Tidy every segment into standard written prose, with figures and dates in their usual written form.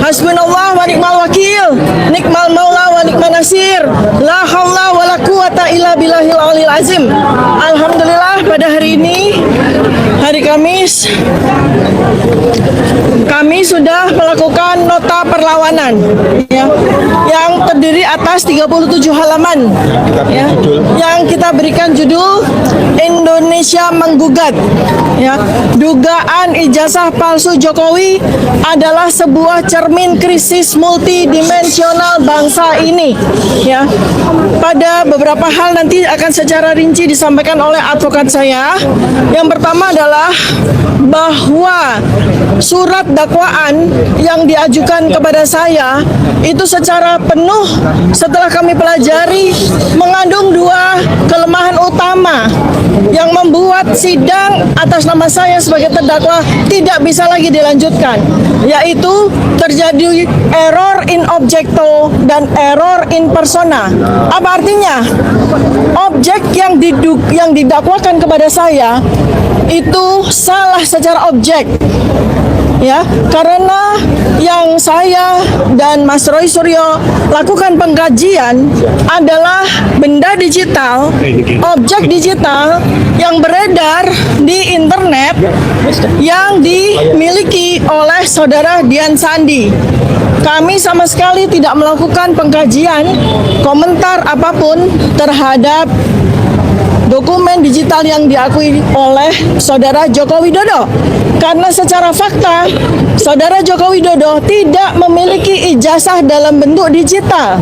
Hasbunallah wa ni'mal wakil, nikmal maula wa nikman nasir, la haula wa la quwata illa billahil aliyil azim. Alhamdulillah, pada hari ini, hari Kamis, kami sudah melakukan nota perlawanan ya, yang terdiri atas 37 halaman ya, yang kita berikan judul Indonesia Menggugat ya. Dugaan ijazah palsu Jokowi adalah sebuah cermin krisis multidimensional bangsa ini ya. Pada beberapa hal nanti akan secara rinci disampaikan oleh advokat saya. Yang pertama adalah bahwa surat dakwaan yang diajukan kepada saya itu secara penuh setelah kami pelajari mengandung dua kelemahan utama yang membuat sidang atas nama saya sebagai terdakwa tidak bisa lagi dilanjutkan, yaitu terjadi error in objecto dan error in persona. Apa artinya? Objek yang didakwakan kepada saya itu salah secara objek ya, karena yang saya dan Mas Roy Suryo lakukan pengkajian adalah benda digital, objek digital yang beredar di internet yang dimiliki oleh saudara Dian Sandi. Kami sama sekali tidak melakukan pengkajian, komentar apapun terhadap dokumen digital yang diakui oleh saudara Joko Widodo, karena secara fakta saudara Joko Widodo tidak memiliki ijazah dalam bentuk digital.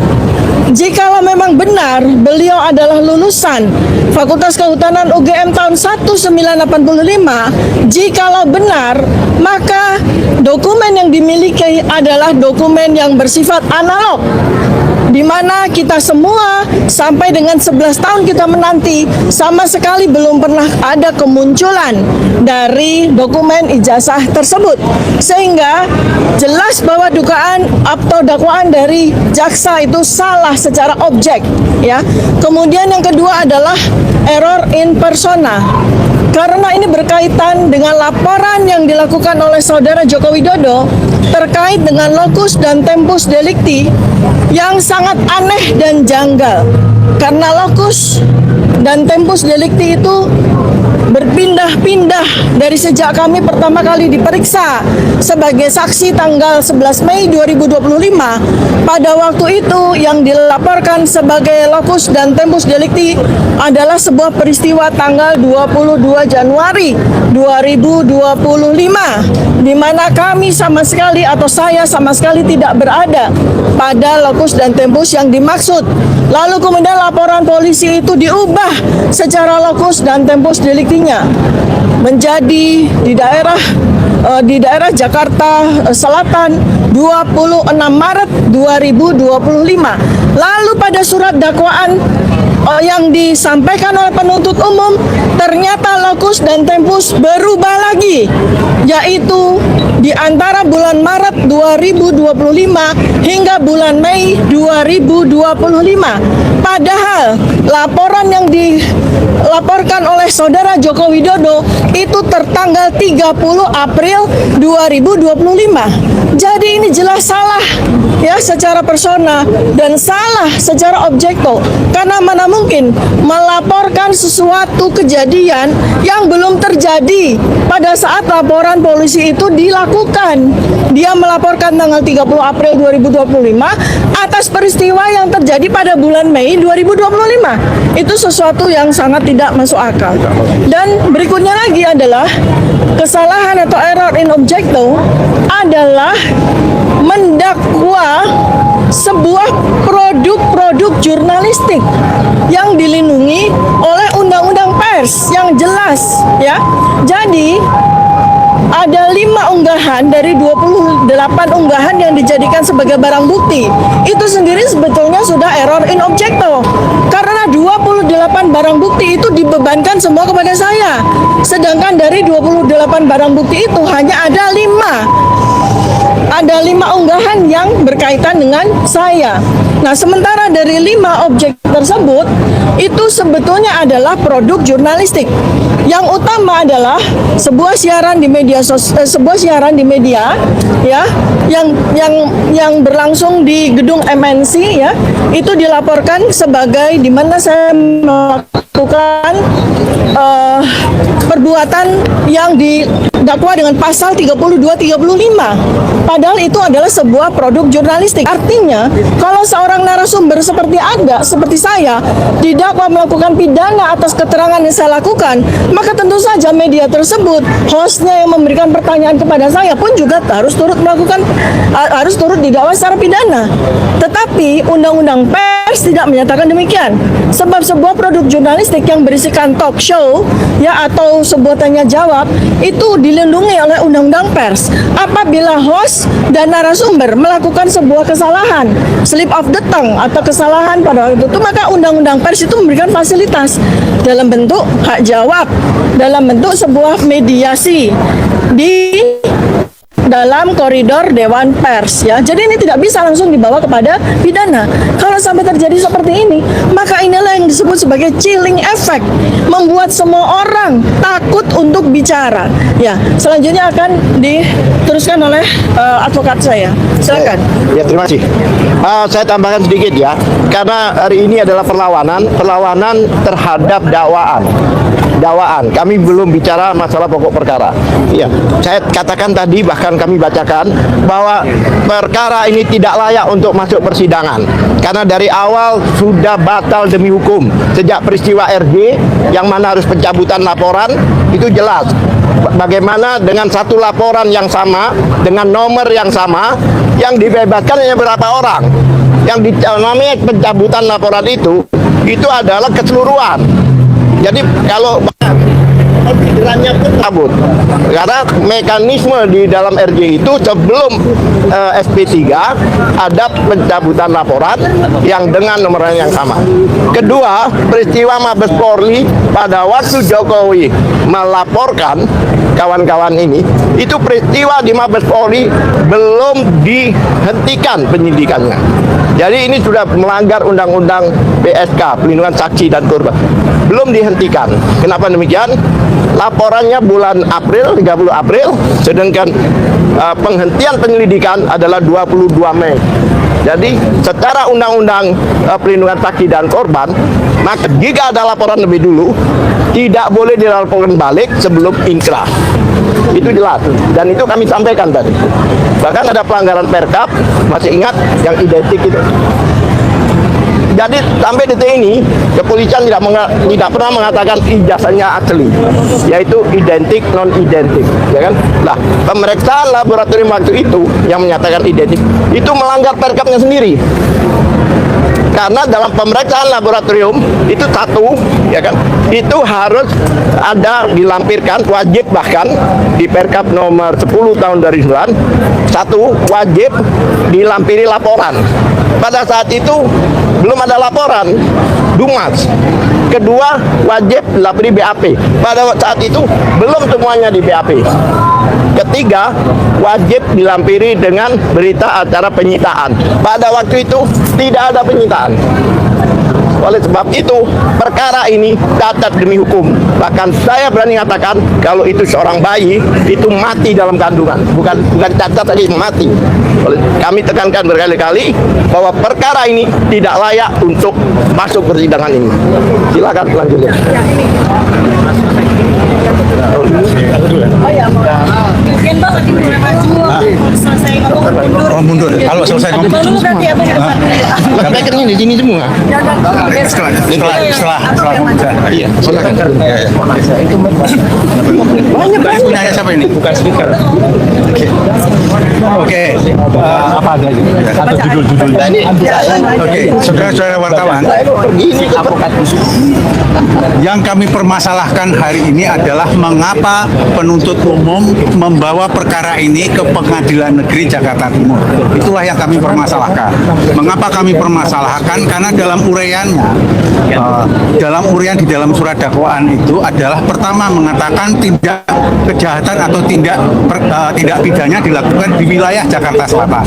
Jikalau memang benar beliau adalah lulusan Fakultas Kehutanan UGM tahun 1985, jikalau benar maka dokumen yang dimiliki adalah dokumen yang bersifat analog, di mana kita semua sampai dengan 11 tahun kita menanti sama sekali belum pernah ada kemunculan dari dokumen ijazah tersebut, sehingga jelas bahwa dugaan atau dakwaan dari jaksa itu salah secara objek ya. Kemudian yang kedua adalah error in persona, karena ini berkaitan dengan laporan yang dilakukan oleh saudara Joko Widodo terkait dengan locus dan tempus delicti yang sangat aneh dan janggal, karena locus dan tempus delicti itu berpindah-pindah dari sejak kami pertama kali diperiksa sebagai saksi tanggal 11 Mei 2025. Pada waktu itu yang dilaporkan sebagai locus dan tempus delicti adalah sebuah peristiwa tanggal 22 Januari 2025, di mana kami sama sekali atau saya sama sekali tidak berada pada locus dan tempus yang dimaksud. Lalu kemudian laporan polisi itu diubah secara locus dan tempus deliktinya menjadi di daerah Jakarta Selatan 26 Maret 2025. Lalu pada surat dakwaan yang disampaikan oleh penuntut umum ternyata locus dan tempus berubah lagi, yaitu di antara bulan Maret 2025 hingga bulan Mei 2025. Padahal laporan yang dilaporkan oleh saudara Joko Widodo itu tertanggal 30 April 2025. Jadi ini jelas salah ya secara persona dan salah secara objekto, karena mana mungkin melaporkan sesuatu kejadian yang belum terjadi pada saat laporan polisi itu dilakukan. Dia melaporkan tanggal 30 April 2025 atas peristiwa yang terjadi pada bulan Mei 2025. Itu sesuatu yang sangat tidak masuk akal. Dan berikutnya lagi adalah kesalahan atau error in objecto adalah mendakwa sebuah produk jurnalistik yang dilindungi oleh undang-undang pers yang jelas ya. Jadi ada 5 unggahan dari 28 unggahan yang dijadikan sebagai barang bukti. Itu sendiri sebetulnya sudah error in objecto, karena 28 barang bukti itu dibebankan semua kepada saya. Sedangkan dari 28 barang bukti itu hanya ada 5 ada 5 unggahan yang berkaitan dengan saya. Nah, sementara dari 5 objek tersebut itu sebetulnya adalah produk jurnalistik. Yang utama adalah sebuah siaran di media ya, yang berlangsung di gedung MNC ya, itu dilaporkan sebagai di mana saya melakukan perbuatan yang didakwa dengan pasal 32-35. Padahal itu adalah sebuah produk jurnalistik. Artinya, kalau seorang narasumber seperti saya didakwa melakukan pidana atas keterangan yang saya lakukan, maka tentu saja media tersebut, hostnya yang memberikan pertanyaan kepada saya pun juga harus turut didakwa secara pidana. Tetapi Undang-Undang Pers tidak menyatakan demikian. Sebab sebuah produk jurnalistik yang berisikan talk show ya atau sebuah tanya jawab itu dilindungi oleh Undang-Undang Pers. Apabila host dan narasumber melakukan sebuah kesalahan, slip of the tongue atau kesalahan pada waktu itu, maka Undang-Undang Pers itu memberikan fasilitas dalam bentuk hak jawab, dalam bentuk sebuah mediasi di dalam koridor Dewan Pers ya. Jadi ini tidak bisa langsung dibawa kepada pidana. Kalau sampai terjadi seperti ini, maka inilah yang disebut sebagai chilling effect, membuat semua orang takut untuk bicara. Ya, selanjutnya akan diteruskan oleh advokat saya. Silakan. Ya, terima kasih. Saya tambahkan sedikit ya, karena hari ini adalah perlawanan terhadap dakwaan. Kami belum bicara masalah pokok perkara. Ya, saya katakan tadi, bahkan kami bacakan bahwa perkara ini tidak layak untuk masuk persidangan karena dari awal sudah batal demi hukum. Sejak peristiwa RJ yang mana harus pencabutan laporan itu jelas. Bagaimana dengan satu laporan yang sama dengan nomor yang sama yang dibebaskan hanya berapa orang? Yang namanya pencabutan laporan itu adalah keseluruhan. Jadi kalau pikirannya pun cabut karena mekanisme di dalam RJ itu sebelum SP3 ada pencabutan laporan yang dengan nomor yang sama. Kedua, peristiwa Mabes Polri pada waktu Jokowi melaporkan kawan-kawan ini, itu peristiwa di Mabes Polri belum dihentikan penyidikannya. Jadi ini sudah melanggar Undang-Undang PSK, Perlindungan Saksi dan Korban. Belum dihentikan. Kenapa demikian? Laporannya bulan April, 30 April, sedangkan penghentian penyelidikan adalah 22 Mei. Jadi secara Undang-Undang Perlindungan Saksi dan Korban, maka jika ada laporan lebih dulu, tidak boleh dilaporkan balik sebelum inkrah. Itu jelas, dan itu kami sampaikan tadi. Bahkan ada pelanggaran Perkap, masih ingat yang identik itu. Jadi sampai detik ini kepolisian tidak pernah mengatakan ijazahnya asli, yaitu identik non identik, ya kan? Nah, pemeriksaan laboratorium waktu itu yang menyatakan identik itu melanggar Perkapnya sendiri. Karena dalam pemeriksaan laboratorium itu satu, ya kan, itu harus ada dilampirkan, wajib bahkan di Perkap nomor 10 tahun 2009, satu wajib dilampiri laporan. Pada saat itu belum ada laporan, Dumas. Kedua, wajib dilampiri BAP. Pada saat itu belum semuanya di BAP. Ketiga, wajib dilampiri dengan berita acara penyitaan. Pada waktu itu tidak ada penyitaan. Oleh sebab itu, perkara ini cacat demi hukum. Bahkan saya berani katakan kalau itu seorang bayi, itu mati dalam kandungan. Bukan cacat tadi, mati. Kami tekankan berkali-kali bahwa perkara ini tidak layak untuk masuk persidangan ini. Silakan lanjutkan. Mungkin Bang lagi selesai ngomong mundur. Oh, mundur. Kalau selesai ngomong Dulu nanti ya Bang. Sampai ke di sini semua. setelah Iya, silakan. Banyak banget. punya siapa ini? Bukan speaker. Oke. Apa ada aja? Atau judul-judul. Oke, saudara-saudara wartawan. Yang kami permasalahkan hari ini adalah mengapa penuntut umum membawa perkara ini ke Pengadilan Negeri Jakarta Timur. Itulah yang kami permasalahkan. Mengapa kami permasalahkan? Karena dalam uraiannya, di dalam surat dakwaan itu adalah pertama mengatakan tindak kejahatan atau tindak pidana dilakukan di wilayah Jakarta Selatan,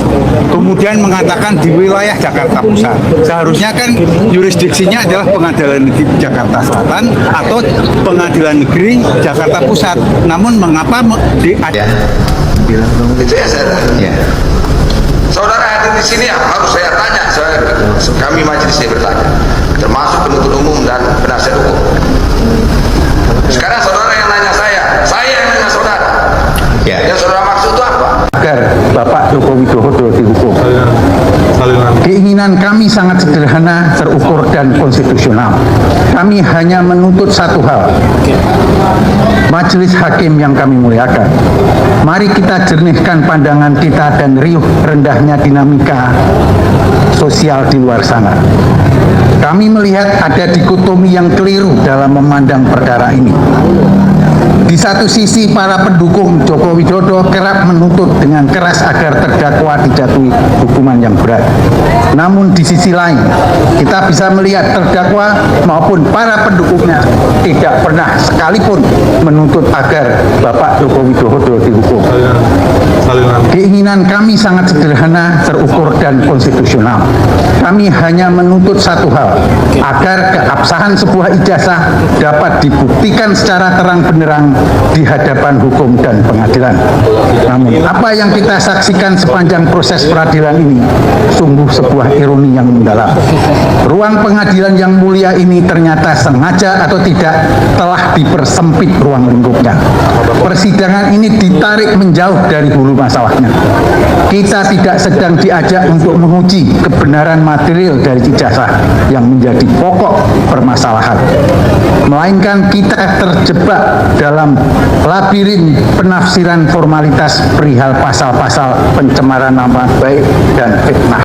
kemudian mengatakan di wilayah Jakarta Pusat. Seharusnya kan jurisdiksinya adalah Pengadilan Negeri Jakarta Selatan atau Pengadilan Negeri Jakarta Pusat. Namun mengapa Itu ya saya. Saudara hadir di sini harus saya tanya, kami majelis ini bertanya, termasuk penuntut umum dan penasihat hukum. Sekarang saudara yang nanya saya yang nanya saudara. Yang saudara maksud itu apa? agar Bapak Joko Widodo dihukum. Keinginan kami sangat sederhana, terukur dan konstitusional. Kami hanya menuntut satu hal. Majelis hakim yang kami muliakan, mari kita jernihkan pandangan kita dan riuh rendahnya dinamika sosial di luar sana. Kami melihat ada dikotomi yang keliru dalam memandang perkara ini. Di satu sisi, para pendukung Joko Widodo kerap menuntut dengan keras agar terdakwa dijatuhi hukuman yang berat. Namun di sisi lain, kita bisa melihat terdakwa maupun para pendukungnya tidak pernah sekalipun menuntut agar Bapak Joko Widodo dihukum. Keinginan kami sangat sederhana, terukur dan konstitusional. Kami hanya menuntut satu hal, agar keabsahan sebuah ijazah dapat dibuktikan secara terang benderang di hadapan hukum dan pengadilan. Namun apa yang kita saksikan sepanjang proses peradilan ini sungguh sebuah ironi yang mendalam. Ruang pengadilan yang mulia ini ternyata sengaja atau tidak telah dipersempit ruang lingkupnya. Persidangan ini ditarik menjauh dari hulu masalahnya. Kita tidak sedang diajak untuk menguji kebenaran material dari ijazah yang menjadi pokok permasalahan, melainkan kita terjebak dalam labirin penafsiran formalitas perihal pasal-pasal pencemaran nama baik dan fitnah.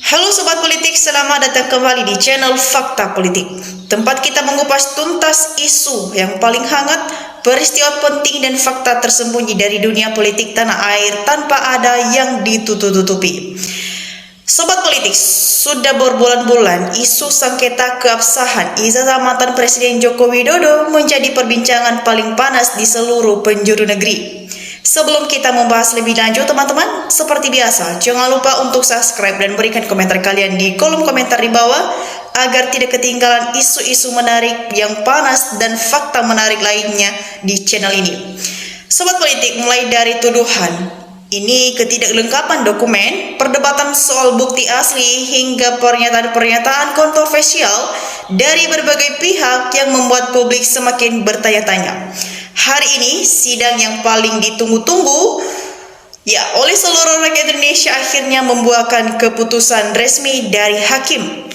Halo Sobat Politik, selamat datang kembali di channel Fakta Politik, tempat kita mengupas tuntas isu yang paling hangat, peristiwa penting dan fakta tersembunyi dari dunia politik tanah air tanpa ada yang ditutup-tutupi. Sobat Politik, sudah berbulan-bulan isu sengketa keabsahan ijazah mantan Presiden Joko Widodo menjadi perbincangan paling panas di seluruh penjuru negeri. Sebelum kita membahas lebih lanjut teman-teman, seperti biasa jangan lupa untuk subscribe dan berikan komentar kalian di kolom komentar di bawah agar tidak ketinggalan isu-isu menarik yang panas dan fakta menarik lainnya di channel ini. Sobat Politik, mulai dari tuduhan, ini ketidaklengkapan dokumen, perdebatan soal bukti asli, hingga pernyataan-pernyataan kontroversial dari berbagai pihak yang membuat publik semakin bertanya-tanya. Hari ini sidang yang paling ditunggu-tunggu oleh seluruh rakyat Indonesia akhirnya membuahkan keputusan resmi dari hakim.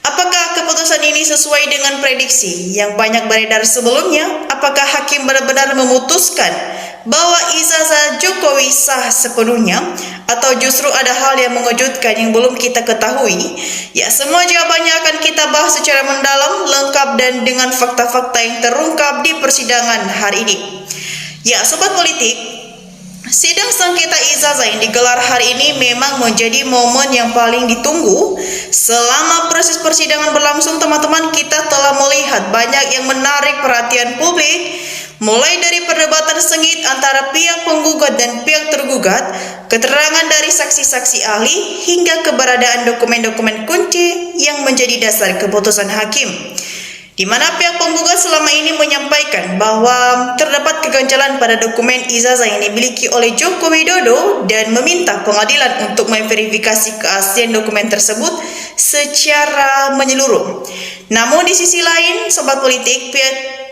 Apakah keputusan ini sesuai dengan prediksi yang banyak beredar sebelumnya? Apakah hakim benar-benar memutuskan bahwa ijazah Jokowi sah sepenuhnya, atau justru ada hal yang mengejutkan yang belum kita ketahui? Ya, semua jawabannya akan kita bahas secara mendalam, lengkap dan dengan fakta-fakta yang terungkap di persidangan hari ini. Ya, Sobat Politik, sidang sengketa ijazah yang digelar hari ini memang menjadi momen yang paling ditunggu. Selama proses persidangan berlangsung teman-teman, kita telah melihat banyak yang menarik perhatian publik, mulai dari perdebatan sengit antara pihak penggugat dan pihak tergugat, keterangan dari saksi-saksi ahli, hingga keberadaan dokumen-dokumen kunci yang menjadi dasar keputusan hakim, di mana pihak penggugat selama ini menyampaikan bahwa terdapat keganjalan pada dokumen ijazah yang dimiliki oleh Joko Widodo dan meminta pengadilan untuk memverifikasi keaslian dokumen tersebut secara menyeluruh. Namun di sisi lain, Sobat Politik, pihak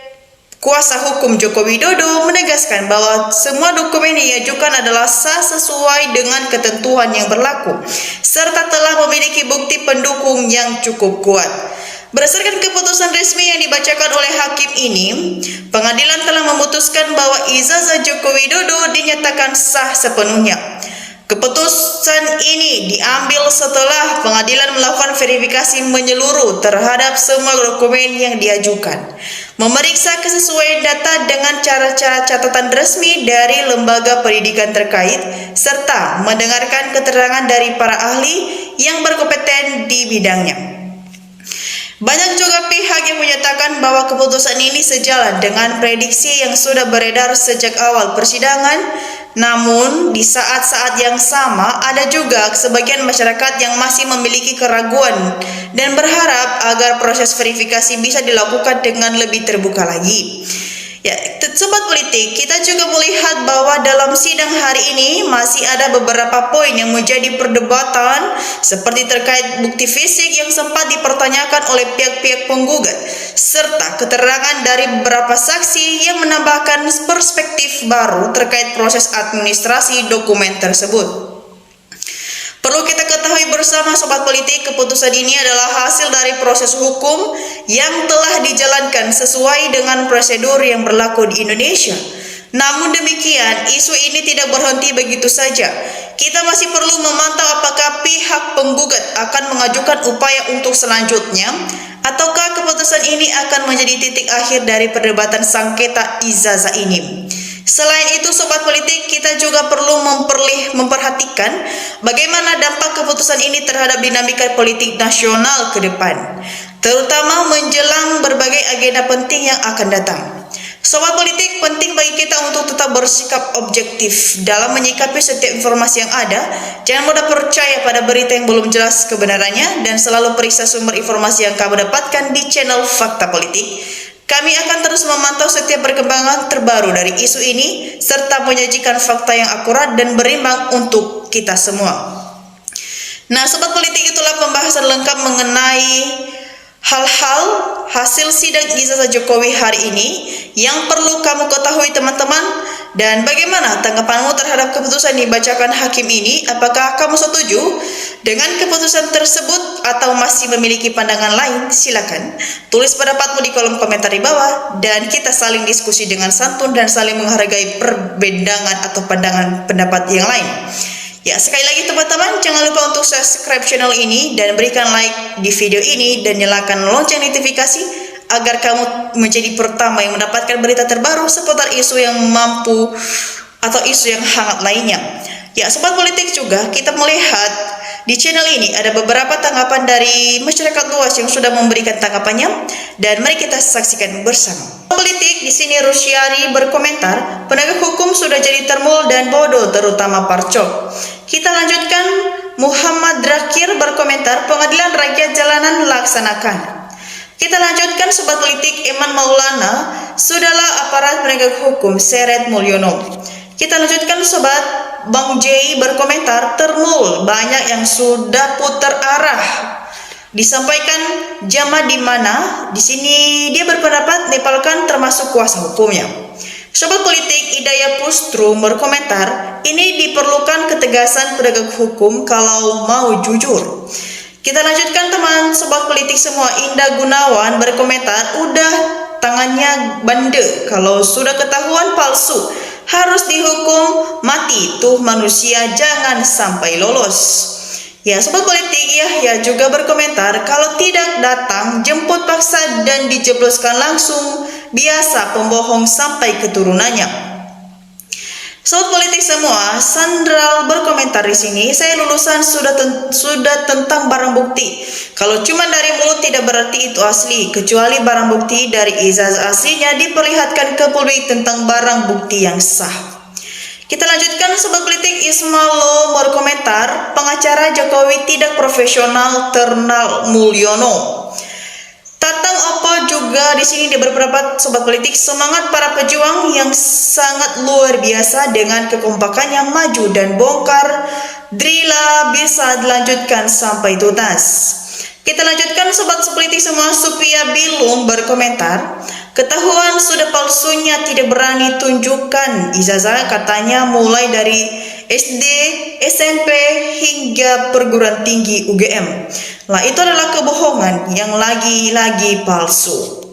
kuasa hukum Joko Widodo menegaskan bahwa semua dokumen yang diajukan adalah sah sesuai dengan ketentuan yang berlaku, serta telah memiliki bukti pendukung yang cukup kuat. Berdasarkan keputusan resmi yang dibacakan oleh hakim ini, pengadilan telah memutuskan bahwa ijazah Joko Widodo dinyatakan sah sepenuhnya. Keputusan ini diambil setelah pengadilan melakukan verifikasi menyeluruh terhadap semua dokumen yang diajukan, memeriksa kesesuaian data dengan cara-cara catatan resmi dari lembaga pendidikan terkait, serta mendengarkan keterangan dari para ahli yang berkompeten di bidangnya. Banyak juga pihak yang menyatakan bahwa keputusan ini sejalan dengan prediksi yang sudah beredar sejak awal persidangan, Namun, di saat-saat yang sama, ada juga sebagian masyarakat yang masih memiliki keraguan dan berharap agar proses verifikasi bisa dilakukan dengan lebih terbuka lagi. Ya, Sobat Politik, kita juga melihat bahwa dalam sidang hari ini masih ada beberapa poin yang menjadi perdebatan, seperti terkait bukti fisik yang sempat dipertanyakan oleh pihak-pihak penggugat, serta keterangan dari beberapa saksi yang menambahkan perspektif baru terkait proses administrasi dokumen tersebut. Perlu kita ketahui bersama Sobat Politik, keputusan ini adalah hasil dari proses hukum yang telah dijalankan sesuai dengan prosedur yang berlaku di Indonesia. Namun demikian, isu ini tidak berhenti begitu saja. Kita masih perlu memantau apakah pihak penggugat akan mengajukan upaya untuk selanjutnya, ataukah keputusan ini akan menjadi titik akhir dari perdebatan sengketa ijazah ini. Selain itu, Sobat Politik, kita juga perlu memperhatikan bagaimana dampak keputusan ini terhadap dinamika politik nasional ke depan, terutama menjelang berbagai agenda penting yang akan datang. Sobat Politik, penting bagi kita untuk tetap bersikap objektif dalam menyikapi setiap informasi yang ada. Jangan mudah percaya pada berita yang belum jelas kebenarannya, dan selalu periksa sumber informasi yang kamu dapatkan di channel Fakta Politik. Kami akan terus memantau setiap perkembangan terbaru dari isu ini, serta menyajikan fakta yang akurat dan berimbang untuk kita semua. Nah, Sobat Politik, itulah pembahasan lengkap mengenai hal-hal hasil sidang ijazah Jokowi hari ini yang perlu kamu ketahui, teman-teman. Dan bagaimana tanggapanmu terhadap keputusan dibacakan hakim ini? Apakah kamu setuju dengan keputusan tersebut atau masih memiliki pandangan lain? Silakan tulis pendapatmu di kolom komentar di bawah, dan kita saling diskusi dengan santun dan saling menghargai perbedaan atau pandangan pendapat yang lain. Ya, sekali lagi teman-teman, jangan lupa untuk subscribe channel ini dan berikan like di video ini dan nyalakan lonceng notifikasi agar kamu menjadi pertama yang mendapatkan berita terbaru seputar isu yang mampu atau isu yang hangat lainnya. Ya, Sobat Politik, juga kita melihat di channel ini ada beberapa tanggapan dari masyarakat luas yang sudah memberikan tanggapannya, dan mari kita saksikan bersama. Politik, di sini Rusyari berkomentar, penegak hukum sudah jadi termul dan bodoh, terutama Parcok. Kita lanjutkan, Muhammad Drakir berkomentar, pengadilan rakyat jalanan laksanakan. Kita lanjutkan, Sobat Politik, Eman Maulana, sudahlah aparat penegak hukum, seret Mulyono. Kita lanjutkan, Sobat, Bang J berkomentar, termul banyak yang sudah putar arah. Disampaikan jamaah di mana? Di sini dia berpendapat Nepal kan termasuk kuasa hukumnya. Sobat Politik, Idaya Pustru berkomentar, ini diperlukan ketegasan penegak hukum kalau mau jujur. Kita lanjutkan, teman Sobat Politik semua, Indah Gunawan berkomentar, udah tangannya bande kalau sudah ketahuan palsu, harus dihukum mati tuh manusia, jangan sampai lolos. Ya, Sobat Politik, ya juga berkomentar, kalau tidak datang jemput paksa dan dijebloskan langsung, biasa pembohong sampai keturunannya. Sobat Politik semua, Sandral berkomentar di sini, saya lulusan sudah tentang barang bukti. Kalau cuma dari mulut tidak berarti itu asli, kecuali barang bukti dari ijazah aslinya diperlihatkan ke publik tentang barang bukti yang sah. Kita lanjutkan, Sobat Politik, Ismalo berkomentar, pengacara Jokowi tidak profesional, Ternal Mulyono. Tatang Opo juga di sini dia berpendapat, Sobat Politik, semangat para pejuang yang sangat luar biasa dengan kekompakannya maju dan bongkar drila bisa dilanjutkan sampai tuntas. Kita lanjutkan, Sobat Politik semua, Supia Bilung berkomentar, ketahuan sudah palsunya tidak berani tunjukkan ijazah, katanya mulai dari SD, SMP hingga perguruan tinggi UGM. Lah, itu adalah kebohongan yang lagi-lagi palsu.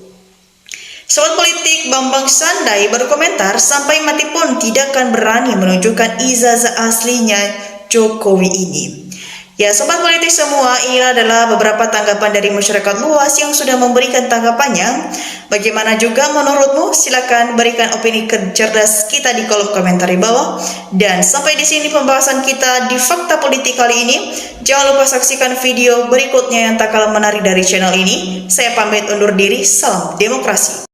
Sobat Politik, Bambang Sandai berkomentar, sampai mati pun tidak akan berani menunjukkan ijazah aslinya Jokowi ini. Ya, Sobat Politik semua, ini adalah beberapa tanggapan dari masyarakat luas yang sudah memberikan tanggapannya. Bagaimana juga menurutmu? Silakan berikan opini cerdas kita di kolom komentar di bawah. Dan sampai di sini pembahasan kita di Fakta Politik kali ini. Jangan lupa saksikan video berikutnya yang tak kalah menarik dari channel ini. Saya pamit undur diri, salam demokrasi.